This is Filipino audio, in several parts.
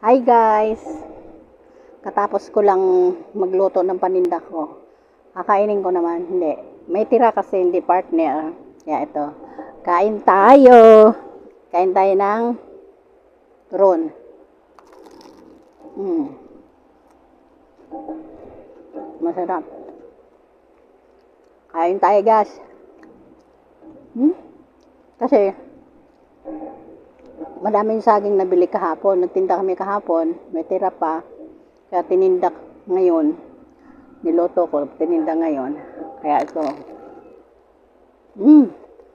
Hi guys! Katapos ko lang magluto ng paninda ko. Kakainin ko naman. Hindi. May tira kasi hindi partner. Kaya ito. Kain tayo! Kain tayo ng turon. Masarap. Kain tayo guys. Kasi madaming saging nabili kahapon. Nagtinda kami kahapon. May tira pa. Kaya tininda ngayon. Niloto ko. Tininda ngayon. Kaya ito.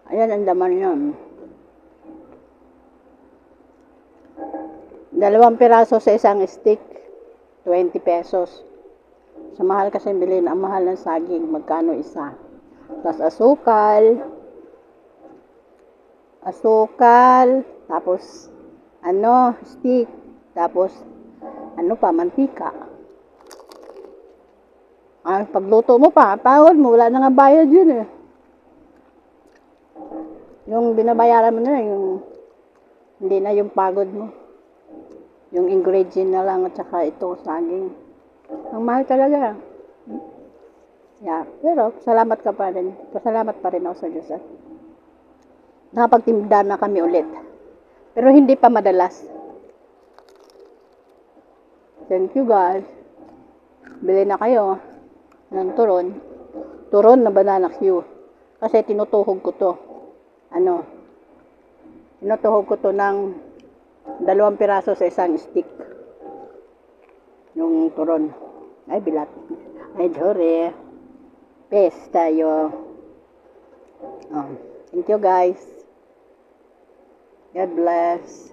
Ayan ang laman yun. 2 piraso sa isang stick. 20 pesos. Sa mahal kasi bilhin. Ang mahal ng saging. Magkano isa? Tapos asukal. Tapos stick. Tapos mantika. Pagluto mo pa, pagod mo, wala na nga bayad yun eh. Yung binabayaran mo na, hindi na yung pagod mo. Yung ingredient na lang at saka ito, saging. Ang mahal talaga. Yeah, pero salamat ka pa rin. Pasalamat pa rin ako sa Diyos. Nakapagtinda na kami ulit. Pero hindi pa madalas. Thank you guys. Bili na kayo ng turon. Turon na banana Q. Kasi tinutuhog ko to. Tinutuhog ko to ng 2 piraso sa isang stick. Yung turon. Ay, bilat. Ay, sorry. Paste tayo. Thank you guys. God bless.